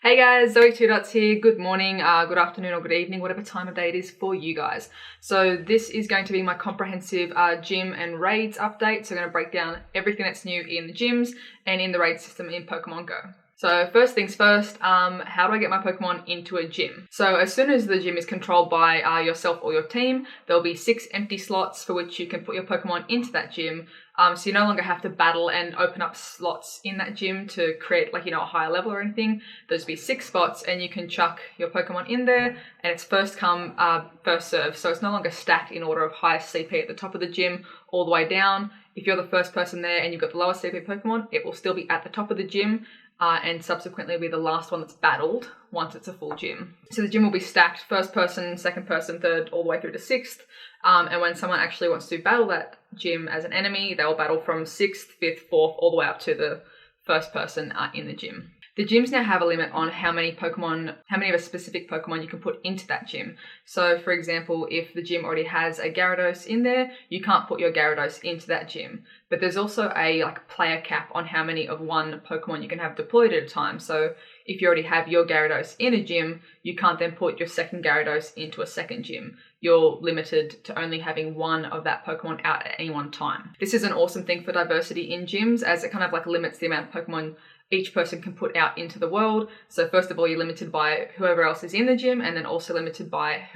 Hey guys, ZoëTwoDots here. Good morning, good afternoon or good evening, whatever time of day it is for you guys. So this is going to be my comprehensive gym and raids update. So I'm going to break down everything that's new in the gyms and in the raid system in Pokemon Go. So first things first, how do I get my Pokemon into a gym? So as soon as the gym is controlled by yourself or your team, there'll be 6 empty slots for which you can put your Pokemon into that gym. So you no longer have to battle and open up slots in that gym to create a higher level or anything. There's be 6 spots and you can chuck your Pokemon in there and it's first come, first serve. So it's no longer stacked in order of highest CP at the top of the gym all the way down. If you're the first person there and you've got the lowest CP Pokemon, it will still be at the top of the gym. And subsequently be the last one that's battled once it's a full gym. So the gym will be stacked first person, second person, third, all the way through to 6th. And when someone actually wants to battle that gym as an enemy, they'll battle from 6th, 5th, 4th, all the way up to the first person in the gym. The gyms now have a limit on how many of a specific Pokemon you can put into that gym. So for example, if the gym already has a Gyarados in there, you can't put your Gyarados into that gym. But there's also a player cap on how many of one Pokemon you can have deployed at a time. So if you already have your Gyarados in a gym, you can't then put your second Gyarados into a second gym. You're limited to only having one of that Pokemon out at any one time. This is an awesome thing for diversity in gyms, as it kind of limits the amount of Pokemon each person can put out into the world. So first of all, you're limited by whoever else is in the gym, and then also limited by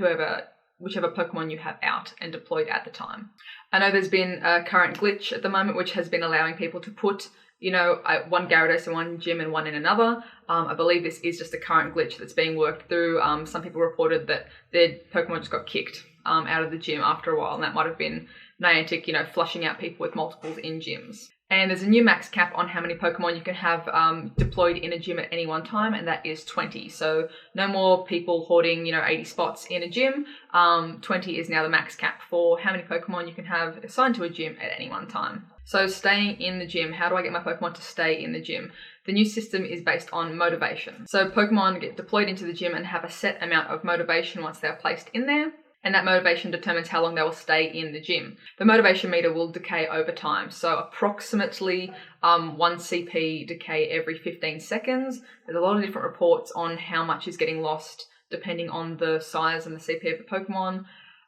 whichever Pokemon you have out and deployed at the time. I know there's been a current glitch at the moment which has been allowing people to put one Gyarados in one gym and one in another. I believe this is just a current glitch that's being worked through. Some people reported that their Pokemon just got kicked out of the gym after a while, and that might have been Niantic, flushing out people with multiples in gyms. And there's a new max cap on how many Pokemon you can have deployed in a gym at any one time, and that is 20. So no more people hoarding, 80 spots in a gym. 20 is now the max cap for how many Pokemon you can have assigned to a gym at any one time. So staying in the gym, how do I get my Pokemon to stay in the gym? The new system is based on motivation. So Pokemon get deployed into the gym and have a set amount of motivation once they're placed in there. And that motivation determines how long they will stay in the gym. The motivation meter will decay over time. So approximately 1 CP decay every 15 seconds. There's a lot of different reports on how much is getting lost depending on the size and the CP of the Pokemon.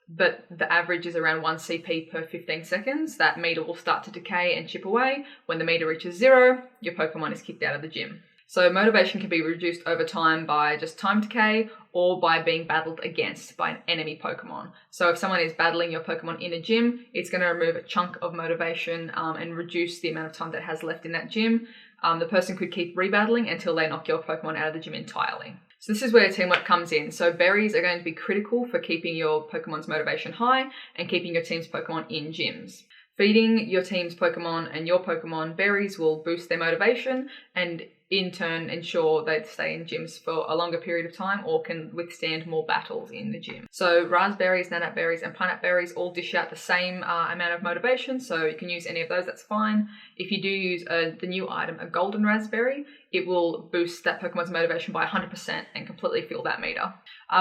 But the average is around 1 CP per 15 seconds. That meter will start to decay and chip away. When the meter reaches 0, your Pokemon is kicked out of the gym. So motivation can be reduced over time by just time decay or by being battled against by an enemy Pokemon. So if someone is battling your Pokemon in a gym, it's going to remove a chunk of motivation and reduce the amount of time that has left in that gym. The person could keep rebattling until they knock your Pokemon out of the gym entirely. So this is where teamwork comes in. So berries are going to be critical for keeping your Pokemon's motivation high and keeping your team's Pokemon in gyms. Feeding your team's Pokemon and your Pokemon berries will boost their motivation and in turn ensure they stay in gyms for a longer period of time or can withstand more battles in the gym. So raspberries, nanap berries and pineapple berries all dish out the same amount of motivation, so you can use any of those, that's fine. If you do use the new item, a golden raspberry, it will boost that Pokemon's motivation by 100% and completely fill that meter.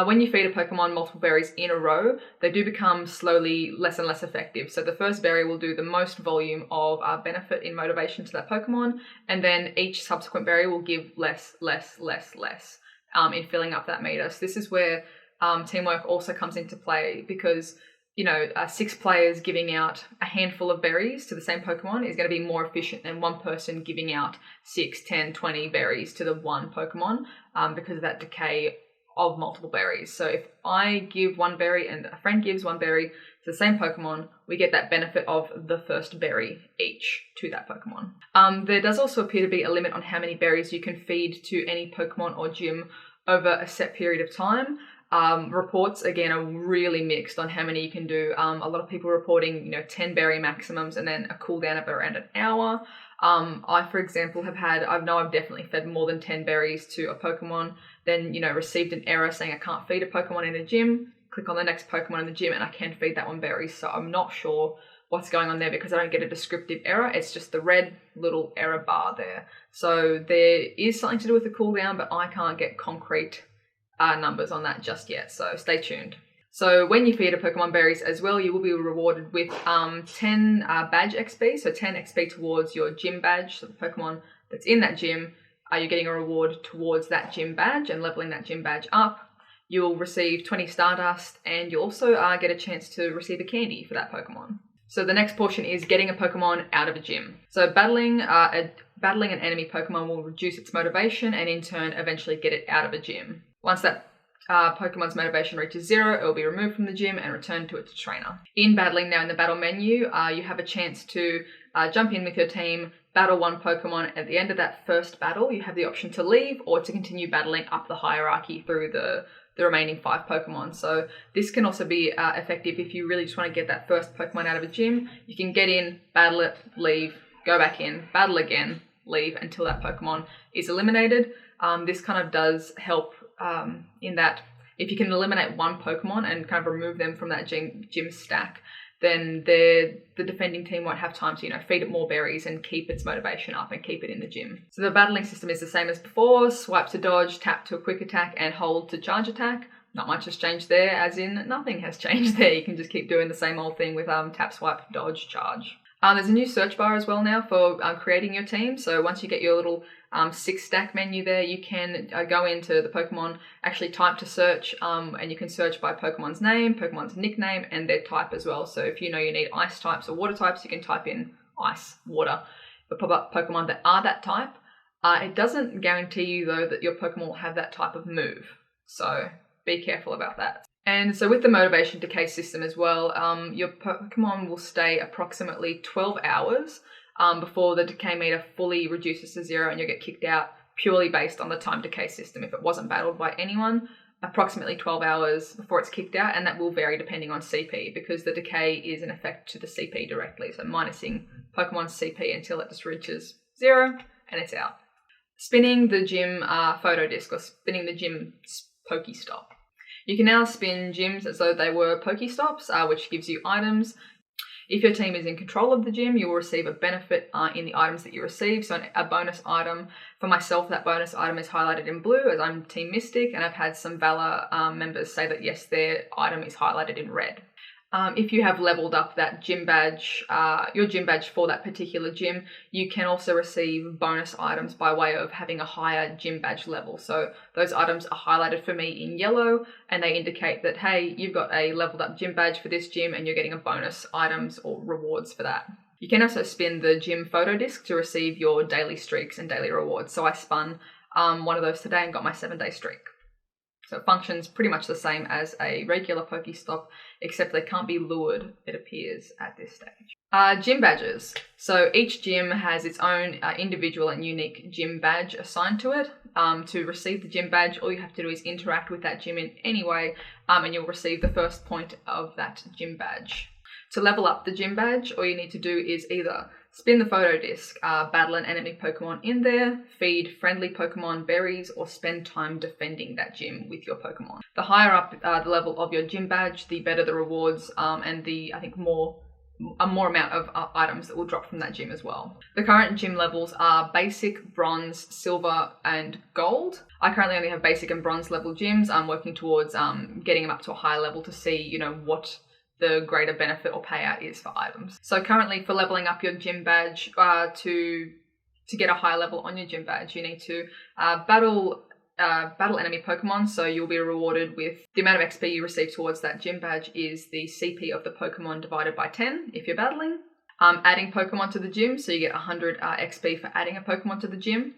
When you feed a Pokemon multiple berries in a row, they do become slowly less and less effective. So the first berry will do the most volume of benefit in motivation to that Pokemon, and then each subsequent berry will give less in filling up that meter. So this is where teamwork also comes into play, because 6 players giving out a handful of berries to the same Pokemon is going to be more efficient than one person giving out 6, 10, 20 berries to the one Pokemon because of that decay of multiple berries. So if I give one berry and a friend gives one berry to the same Pokemon, we get that benefit of the first berry each to that Pokemon. There does also appear to be a limit on how many berries you can feed to any Pokemon or gym over a set period of time. Reports, again, are really mixed on how many you can do. A lot of people reporting, 10 berry maximums and then a cooldown of around an hour. I, for example, I've definitely fed more than 10 berries to a Pokemon, then, received an error saying I can't feed a Pokemon in a gym. Click on the next Pokemon in the gym and I can feed that one berries. So I'm not sure what's going on there because I don't get a descriptive error. It's just the red little error bar there. So there is something to do with the cooldown, but I can't get concrete numbers on that just yet. So stay tuned. So when you feed a Pokemon berries as well, you will be rewarded with 10 badge XP, so 10 XP towards your gym badge, so the Pokemon that's in that gym you're getting a reward towards that gym badge and leveling that gym badge up. You'll receive 20 Stardust, and you'll also get a chance to receive a candy for that Pokemon. So the next portion is getting a Pokemon out of a gym. So battling an enemy Pokemon will reduce its motivation and in turn eventually get it out of a gym. Once that Pokemon's motivation reaches 0, it will be removed from the gym and returned to its trainer. In battling now in the battle menu, you have a chance to jump in with your team, battle one Pokemon. At the end of that first battle, you have the option to leave or to continue battling up the hierarchy through the remaining 5 Pokemon. So this can also be effective if you really just want to get that first Pokemon out of a gym. You can get in, battle it, leave, go back in, battle again, leave until that Pokemon is eliminated. This kind of does help in that if you can eliminate one Pokemon and kind of remove them from that gym stack, then the defending team won't have time to, feed it more berries and keep its motivation up and keep it in the gym. So the battling system is the same as before: swipe to dodge, tap to a quick attack, and hold to charge attack. Not much has changed there, as in nothing has changed there. You can just keep doing the same old thing with tap, swipe, dodge, charge. There's a new search bar as well now for creating your team. So once you get your little 6-stack menu there, you can go into the Pokemon, actually type to search, and you can search by Pokemon's name, Pokemon's nickname, and their type as well. So if you need ice types or water types, you can type in ice, water. It'll pop up Pokemon that are that type. It doesn't guarantee you though that your Pokemon will have that type of move. So be careful about that. And so with the motivation decay system as well, your Pokemon will stay approximately 12 hours before the decay meter fully reduces to 0 and you'll get kicked out purely based on the time decay system. If it wasn't battled by anyone, approximately 12 hours before it's kicked out, and that will vary depending on CP because the decay is an effect to the CP directly, so minusing Pokemon's CP until it just reaches 0 and it's out. Spinning the gym photo disc, or spinning the gym Pokestop. You can now spin gyms as though they were Pokestops, which gives you items. If your team is in control of the gym, you will receive a benefit in the items that you receive. So a bonus item. For myself, that bonus item is highlighted in blue as I'm Team Mystic, and I've had some Valor members say that yes, their item is highlighted in red. If you have leveled up that gym badge, your gym badge for that particular gym, you can also receive bonus items by way of having a higher gym badge level. So those items are highlighted for me in yellow, and they indicate that, hey, you've got a leveled up gym badge for this gym and you're getting a bonus items or rewards for that. You can also spin the gym photo disc to receive your daily streaks and daily rewards. So I spun one of those today and got my 7-day streak. So it functions pretty much the same as a regular Pokestop, except they can't be lured, it appears, at this stage. Gym badges. So each gym has its own individual and unique gym badge assigned to it. To receive the gym badge, all you have to do is interact with that gym in any way, and you'll receive the first point of that gym badge. To level up the gym badge, all you need to do is either spin the photo disc, battle an enemy Pokemon in there, feed friendly Pokemon berries, or spend time defending that gym with your Pokemon. The higher up the level of your gym badge, the better the rewards and the, I think, more amount of items that will drop from that gym as well. The current gym levels are basic, bronze, silver, and gold. I currently only have basic and bronze level gyms. I'm working towards getting them up to a higher level to see, what the greater benefit or payout is for items. So currently, for leveling up your gym badge, to get a higher level on your gym badge, you need to battle enemy Pokemon. So you'll be rewarded with the amount of XP you receive towards that gym badge is the CP of the Pokemon divided by 10 if you're battling. Adding Pokemon to the gym, so you get 100 XP for adding a Pokemon to the gym.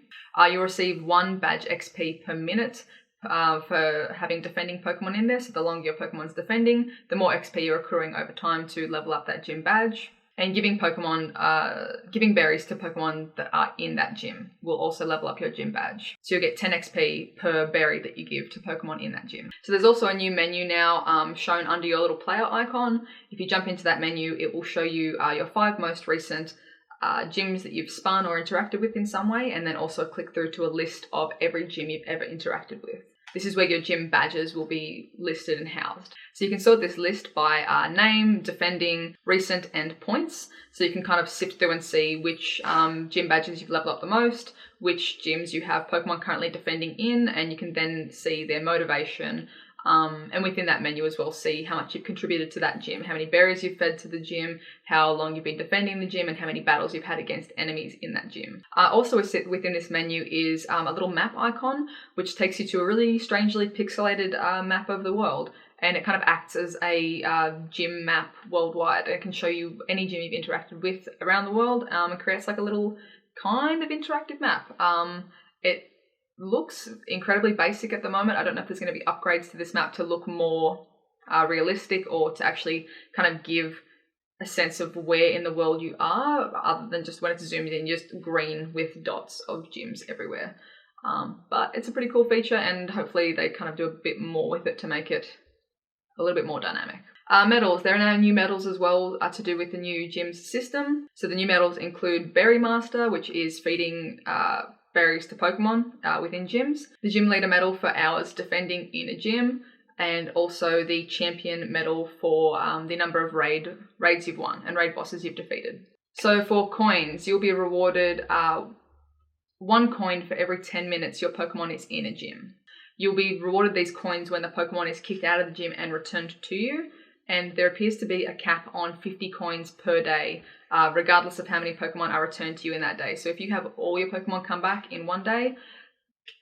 You'll receive 1 badge XP per minute for having defending Pokemon in there. So the longer your Pokemon's defending, the more XP you're accruing over time to level up that gym badge. And giving berries to Pokemon that are in that gym will also level up your gym badge. So you'll get 10 XP per berry that you give to Pokemon in that gym. So there's also a new menu now shown under your little player icon. If you jump into that menu, it will show you your 5 most recent gyms that you've spun or interacted with in some way, and then also click through to a list of every gym you've ever interacted with. This is where your gym badges will be listed and housed. So you can sort this list by name, defending, recent, and points. So you can kind of sift through and see which gym badges you've leveled up the most, which gyms you have Pokemon currently defending in, and you can then see their motivation And within that menu as well, see how much you've contributed to that gym, how many berries you've fed to the gym, how long you've been defending the gym, and how many battles you've had against enemies in that gym. Also within this menu is a little map icon, which takes you to a really strangely pixelated map of the world. And it kind of acts as a gym map worldwide. It can show you any gym you've interacted with around the world, and creates like a little kind of interactive map. It looks incredibly basic at the moment. I don't know if there's going to be upgrades to this map to look more realistic, or to actually kind of give a sense of where in the world you are, other than just when it's zoomed in, just green with dots of gyms everywhere. But it's a pretty cool feature, and hopefully they kind of do a bit more with it to make it a little bit more dynamic. Medals. There are now new medals as well to do with the new GYMS system. So the new medals include Berry Master, which is feeding berries to Pokemon within gyms, the Gym Leader medal for hours defending in a gym, and also the Champion medal for the number of raids you've won and raid bosses you've defeated. So for coins, you'll be rewarded 1 coin for every 10 minutes your Pokemon is in a gym. You'll be rewarded these coins when the Pokemon is kicked out of the gym and returned to you, and there appears to be a cap on 50 coins per day, regardless of how many Pokemon are returned to you in that day. So if you have all your Pokemon come back in one day,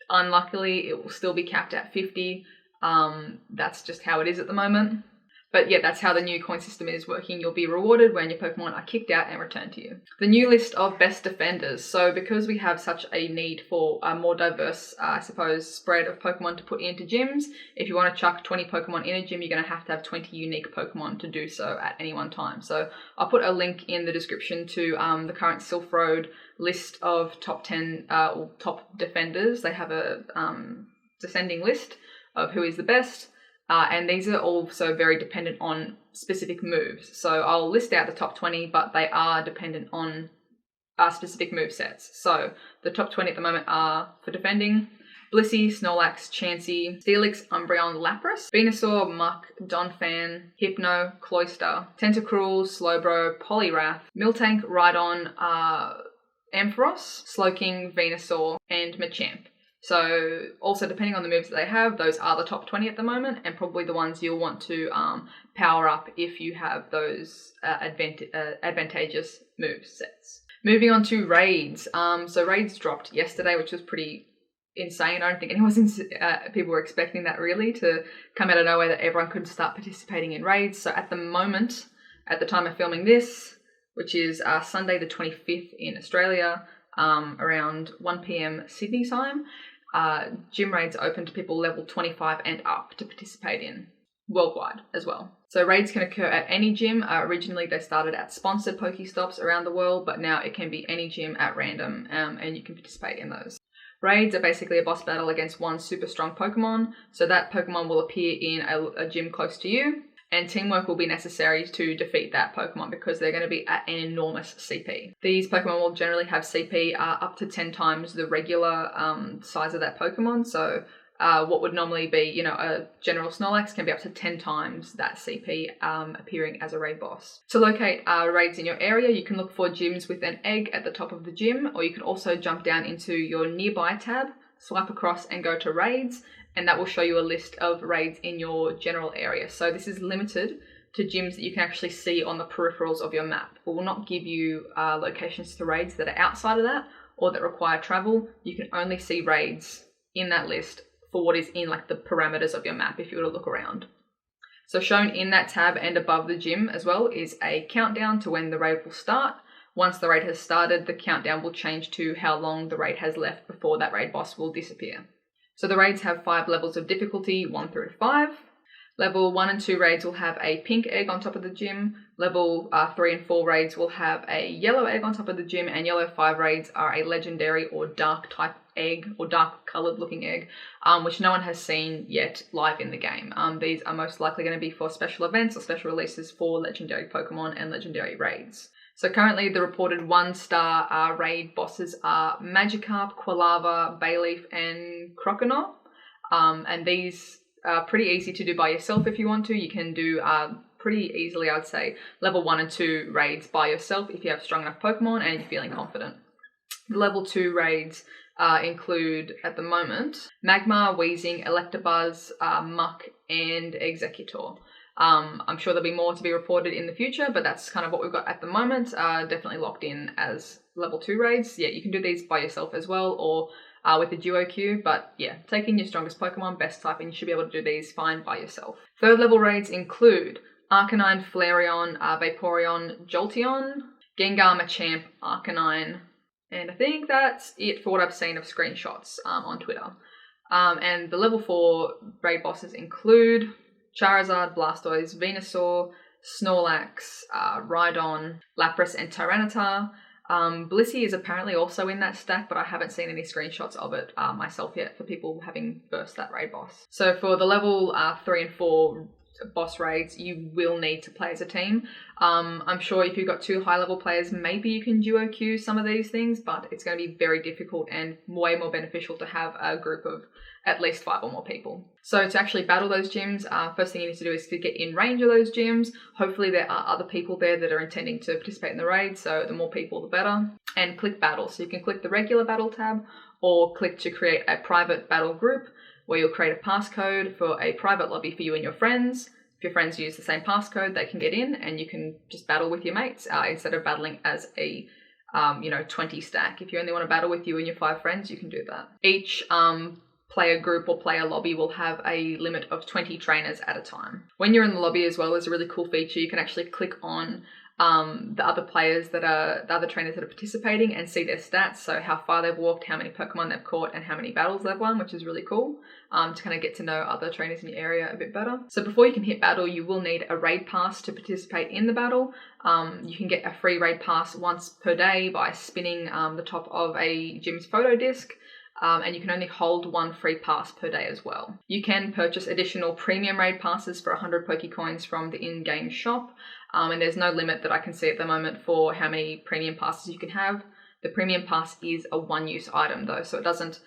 unluckily it will still be capped at 50. That's just how it is at the moment. But yeah, that's how the new coin system is working. You'll be rewarded when your Pokemon are kicked out and returned to you. The new list of best defenders. So because we have such a need for a more diverse, I suppose, spread of Pokemon to put into gyms, if you want to chuck 20 Pokemon in a gym, you're going to have 20 unique Pokemon to do so at any one time. So I'll put a link in the description to the current Sylph Road list of top 10 or top defenders. They have a descending list of who is the best. And these are also very dependent on specific moves. So I'll list out the top 20, but they are dependent on specific move sets. So the top 20 at the moment are, for defending, Blissey, Snorlax, Chansey, Steelix, Umbreon, Lapras, Venusaur, Muck, Donphan, Hypno, Cloyster, Tentacruel, Slowbro, Poliwrath, Miltank, Rhydon, Ampharos, Slowking, Venusaur, and Machamp. So also depending on the moves that they have, those are the top 20 at the moment, and probably the ones you'll want to power up if you have those advantageous move sets. Moving on to raids. So raids dropped yesterday, which was pretty insane. I don't think people were expecting that really to come out of nowhere, that everyone could start participating in raids. So at the moment, at the time of filming this, which is Sunday the 25th in Australia, around 1 p.m. Sydney time, gym raids are open to people level 25 and up to participate in, worldwide as well. So raids can occur at any gym. Originally they started at sponsored Pokestops around the world, but now it can be any gym at random, and you can participate in those. Raids are basically a boss battle against one super strong Pokemon, so that Pokemon will appear in a gym close to you, and teamwork will be necessary to defeat that Pokemon because they're going to be at an enormous CP. These Pokemon will generally have CP up to 10 times the regular size of that Pokemon. So what would normally be, a general Snorlax can be up to 10 times that CP appearing as a raid boss. To locate raids in your area, you can look for gyms with an egg at the top of the gym, or you can also jump down into your nearby tab, swipe across and go to raids, and that will show you a list of raids in your general area. So this is limited to gyms that you can actually see on the peripherals of your map. It will not give you locations to raids that are outside of that or that require travel. You can only see raids in that list for what is in like the parameters of your map if you were to look around. So shown in that tab and above the gym as well is a countdown to when the raid will start. Once the raid has started, the countdown will change to how long the raid has left before that raid boss will disappear. So the raids have 5 levels of difficulty, 1 through to 5. Level 1 and 2 raids will have a pink egg on top of the gym. Level 3 and 4 raids will have a yellow egg on top of the gym, and yellow 5 raids are a legendary or dark type egg, or dark coloured looking egg, which no one has seen yet live in the game. These are most likely going to be for special events or special releases for legendary Pokemon and legendary raids. So currently the reported 1-star raid bosses are Magikarp, Quilava, Bayleaf, and Croconaw. And these are pretty easy to do by yourself if you want to. You can do pretty easily, I'd say, level 1 and 2 raids by yourself if you have strong enough Pokemon and you're feeling confident. The level 2 raids include, at the moment, Magmar, Weezing, Electabuzz, Muck, and Executor. I'm sure there'll be more to be reported in the future, but that's kind of what we've got at the moment. Definitely locked in as level 2 raids. Yeah, you can do these by yourself as well, or with a duo queue, but yeah, taking your strongest Pokemon, best type, and you should be able to do these fine by yourself. 3rd level raids include Arcanine, Flareon, Vaporeon, Jolteon, Gengar, Machamp, Arcanine, and I think that's it for what I've seen of screenshots on Twitter. And the level 4 raid bosses include Charizard, Blastoise, Venusaur, Snorlax, Rhydon, Lapras, and Tyranitar. Blissey is apparently also in that stack, but I haven't seen any screenshots of it myself yet for people having burst that raid boss. So for the level 3 and 4 boss raids, you will need to play as a team. I'm sure if you've got 2 high level players, maybe you can duo queue some of these things, but it's going to be very difficult and way more beneficial to have a group of at least 5 or more people. So to actually battle those gyms, first thing you need to do is to get in range of those gyms. Hopefully there are other people there that are intending to participate in the raid, so the more people the better. And click battle. So you can click the regular battle tab or click to create a private battle group, where you'll create a passcode for a private lobby for you and your friends. If your friends use the same passcode, they can get in and you can just battle with your mates instead of battling as a 20 stack. If you only want to battle with you and your 5 friends, you can do that. Each player group or player lobby will have a limit of 20 trainers at a time. When you're in the lobby as well, there's a really cool feature. You can actually click on the other players the other trainers that are participating and see their stats. So how far they've walked, how many Pokemon they've caught, and how many battles they've won, which is really cool to kind of get to know other trainers in your area a bit better. So before you can hit battle, you will need a raid pass to participate in the battle. You can get a free raid pass once per day by spinning the top of a GYMS photo disc. And you can only hold 1 free pass per day as well. You can purchase additional premium raid passes for 100 Pokecoins from the in-game shop. And there's no limit that I can see at the moment for how many premium passes you can have. The premium pass is a 1-use item though, so it doesn't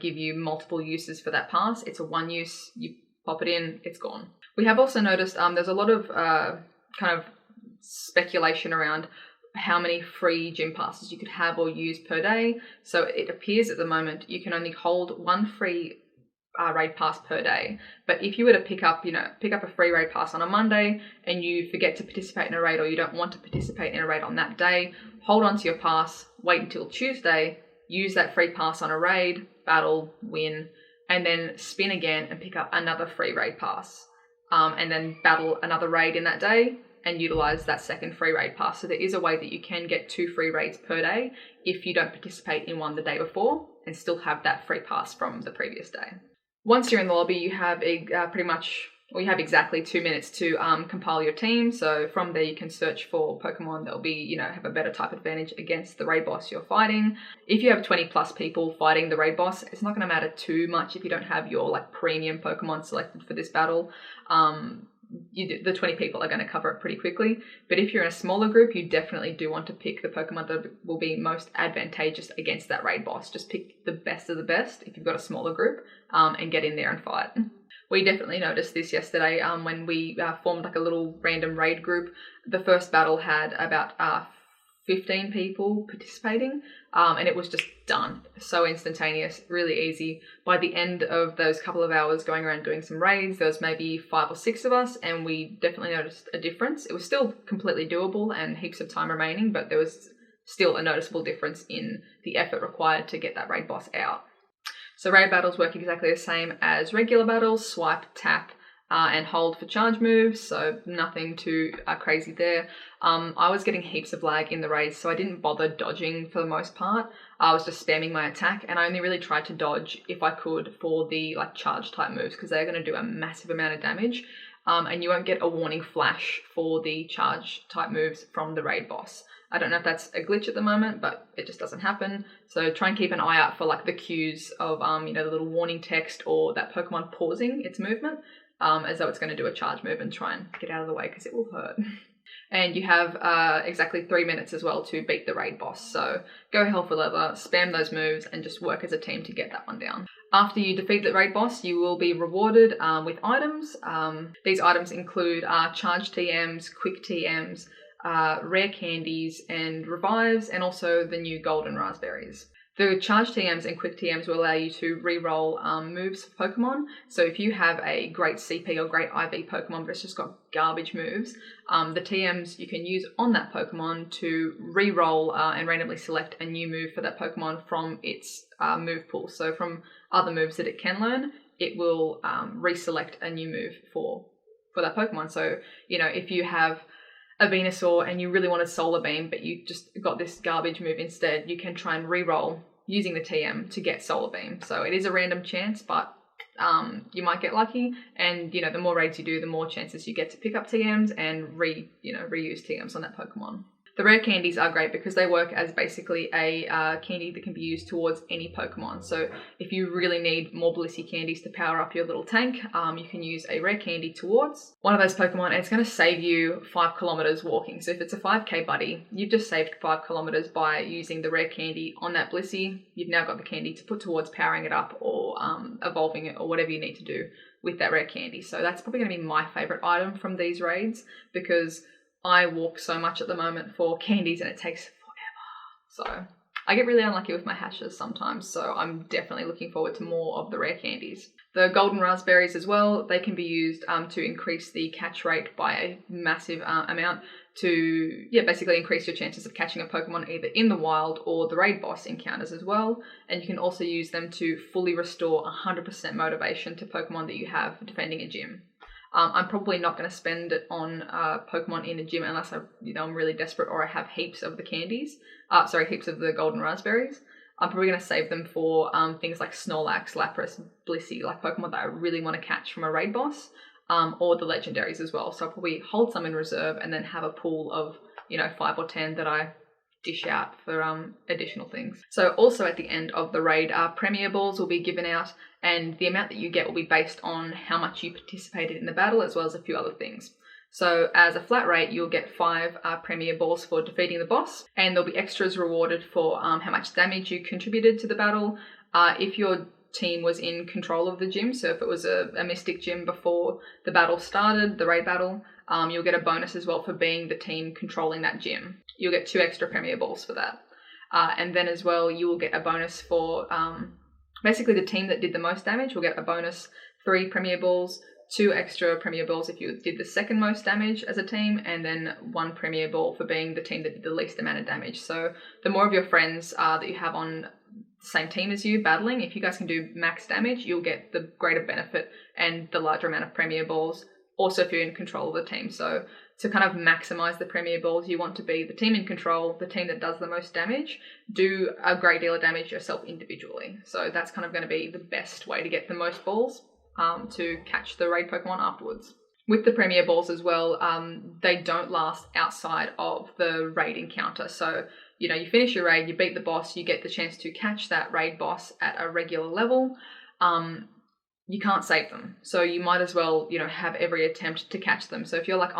give you multiple uses for that pass. It's a 1-use, you pop it in, it's gone. We have also noticed there's a lot of kind of speculation around how many free gym passes you could have or use per day. So it appears at the moment you can only hold 1 free raid pass per day. But if you were to pick up a free raid pass on a Monday and you forget to participate in a raid, or you don't want to participate in a raid on that day, hold on to your pass, wait until Tuesday, use that free pass on a raid, battle, win, and then spin again and pick up another free raid pass. And then battle another raid in that day and utilize that second free raid pass. So there is a way that you can get 2 free raids per day if you don't participate in one the day before and still have that free pass from the previous day. Once you're in the lobby, you have exactly 2 minutes to compile your team. So from there you can search for Pokemon that'll be, have a better type advantage against the raid boss you're fighting. If you have 20 plus people fighting the raid boss, it's not going to matter too much if you don't have your premium Pokemon selected for this battle. The 20 people are going to cover it pretty quickly. But if you're in a smaller group, you definitely do want to pick the Pokemon that will be most advantageous against that raid boss. Just pick the best of the best if you've got a smaller group and get in there and fight. We definitely noticed this yesterday when we formed a little random raid group. The first battle had about 15 people participating and it was just done. So instantaneous, really easy. By the end of those couple of hours going around doing some raids, there was maybe 5 or 6 of us and we definitely noticed a difference. It was still completely doable and heaps of time remaining, but there was still a noticeable difference in the effort required to get that raid boss out. So raid battles work exactly the same as regular battles: swipe, tap, and hold for charge moves, so nothing too crazy there. I was getting heaps of lag in the race, so I didn't bother dodging for the most part. I was just spamming my attack, and I only really tried to dodge if I could for the charge type moves, because they're going to do a massive amount of damage, and you won't get a warning flash for the charge type moves from the raid boss. I don't know if that's a glitch at the moment, but it just doesn't happen. So try and keep an eye out for the cues of the little warning text or that Pokemon pausing its movement, as though it's going to do a charge move, and try and get out of the way because it will hurt. And you have exactly 3 minutes as well to beat the raid boss. So go hell for leather, spam those moves, and just work as a team to get that one down. After you defeat the raid boss, you will be rewarded with items. These items include charge TMs, quick TMs, rare candies and revives, and also the new golden raspberries. The charge TMs and quick TMs will allow you to re-roll moves for Pokemon. So if you have a great CP or great IV Pokemon but it's just got garbage moves, the TMs you can use on that Pokemon to re-roll and randomly select a new move for that Pokemon from its move pool. So from other moves that it can learn, it will reselect a new move for that Pokemon. So, you know, if you have a Venusaur and you really wanted Solar Beam, but you just got this garbage move instead, you can try and re-roll using the TM to get Solar Beam. So it is a random chance, but you might get lucky. And, you know, the more raids you do, the more chances you get to pick up TMs and reuse TMs on that Pokemon. The rare candies are great because they work as basically a candy that can be used towards any Pokemon. So if you really need more Blissey candies to power up your little tank, you can use a rare candy towards one of those Pokemon, and it's going to save you 5 kilometers walking. So if it's a 5k buddy, you've just saved 5 kilometers by using the rare candy on that Blissey. You've now got the candy to put towards powering it up or evolving it or whatever you need to do with that rare candy. So that's probably going to be my favorite item from these raids because I walk so much at the moment for candies and it takes forever. So I get really unlucky with my hashes sometimes, so I'm definitely looking forward to more of the rare candies. The golden raspberries as well, they can be used to increase the catch rate by a massive amount to basically increase your chances of catching a Pokemon either in the wild or the raid boss encounters as well. And you can also use them to fully restore 100% motivation to Pokemon that you have defending a gym. I'm probably not going to spend it on Pokemon in a gym unless I'm really desperate or I have heaps of the candies. Heaps of the golden raspberries. I'm probably going to save them for things like Snorlax, Lapras, Blissey, like Pokemon that I really want to catch from a raid boss, or the legendaries as well. So I'll probably hold some in reserve and then have a pool of 5 or 10 that I dish out for additional things. So also at the end of the raid, Premier Balls will be given out, and the amount that you get will be based on how much you participated in the battle as well as a few other things. So as a flat rate, you'll get 5 Premier Balls for defeating the boss, and there'll be extras rewarded for how much damage you contributed to the battle. If your team was in control of the gym, so if it was a Mystic gym before the battle started, the raid battle, you'll get a bonus as well for being the team controlling that gym. You'll get 2 extra Premier Balls for that. And then as well, you will get a bonus for basically the team that did the most damage will get a bonus 3 Premier Balls, 2 extra Premier Balls if you did the second most damage as a team, and then 1 Premier Ball for being the team that did the least amount of damage. So the more of your friends that you have on the same team as you battling, if you guys can do max damage, you'll get the greater benefit and the larger amount of Premier Balls. Also, if you're in control of the team. So to kind of maximize the Premier Balls, you want to be the team in control, the team that does the most damage, do a great deal of damage yourself individually. So that's kind of going to be the best way to get the most balls to catch the raid Pokemon afterwards. With the Premier Balls as well, they don't last outside of the raid encounter. So, you finish your raid, you beat the boss, you get the chance to catch that raid boss at a regular level. You can't save them. So you might as well, have every attempt to catch them. So if you're like,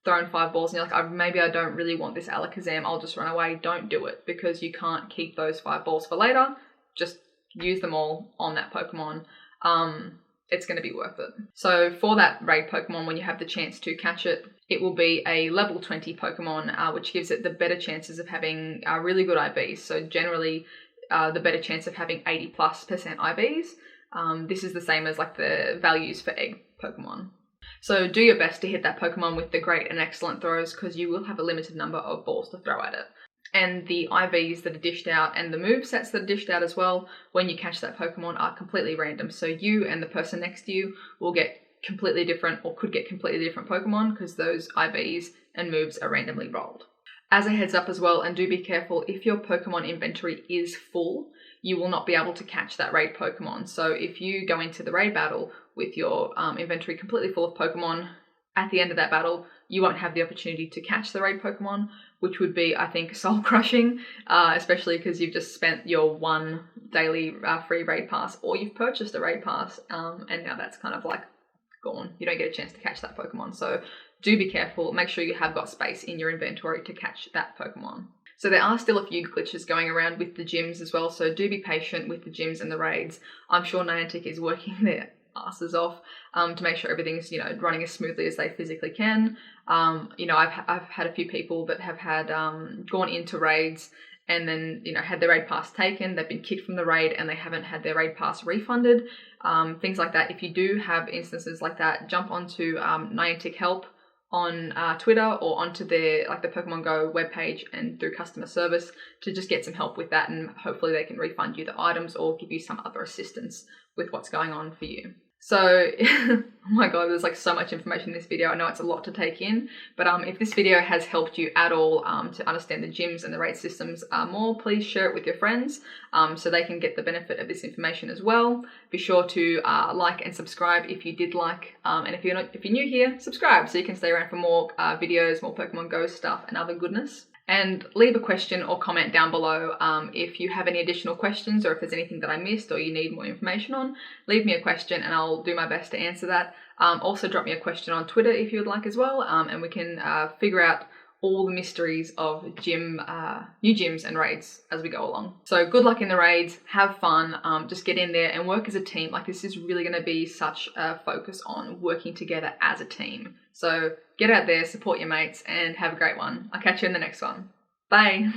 throwing 5 balls and you're like, maybe I don't really want this Alakazam, I'll just run away, don't do it because you can't keep those 5 balls for later. Just use them all on that Pokemon. It's going to be worth it. So for that raid Pokemon, when you have the chance to catch it, it will be a level 20 Pokemon, which gives it the better chances of having really good IVs. So generally, the better chance of having 80+% IVs. This is the same as like the values for egg Pokemon. So do your best to hit that Pokemon with the great and excellent throws because you will have a limited number of balls to throw at it. And the IVs that are dished out and the movesets that are dished out as well when you catch that Pokemon are completely random. So you and the person next to you will get completely different or could get completely different Pokemon because those IVs and moves are randomly rolled. As a heads up as well, and do be careful, if your Pokemon inventory is full, you will not be able to catch that raid Pokemon. So if you go into the raid battle with your inventory completely full of Pokemon, at the end of that battle, you won't have the opportunity to catch the raid Pokemon, which would be, I think, soul-crushing, especially because you've just spent your 1 daily free raid pass, or you've purchased a raid pass, and now that's kind of like gone. You don't get a chance to catch that Pokemon. So do be careful. Make sure you have got space in your inventory to catch that Pokemon. So there are still a few glitches going around with the gyms as well, so do be patient with the gyms and the raids. I'm sure Niantic is working their asses off to make sure everything's running as smoothly as they physically can. I've had a few people that have had gone into raids and then, you know, had their raid pass taken, they've been kicked from the raid and they haven't had their raid pass refunded, things like that. If you do have instances like that, jump onto Niantic Help on Twitter or onto their the PokémonGO webpage and through customer service to just get some help with that, and hopefully they can refund you the items or give you some other assistance with what's going on for you. So, oh my god, there's like so much information in this video. I know it's a lot to take in, but if this video has helped you at all to understand the gyms and the raid systems more, please share it with your friends so they can get the benefit of this information as well. Be sure to like and subscribe if you did like, and if you're new here, subscribe so you can stay around for more videos, more Pokemon Go stuff and other goodness. And leave a question or comment down below if you have any additional questions, or if there's anything that I missed or you need more information on. Leave me a question and I'll do my best to answer that. Also drop me a question on Twitter if you would like as well, and we can figure out all the mysteries of new gyms and raids as we go along. So good luck in the raids, have fun, just get in there and work as a team. Like, this is really going to be such a focus on working together as a team. So get out there, support your mates, and have a great one. I'll catch you in the next one. Bye.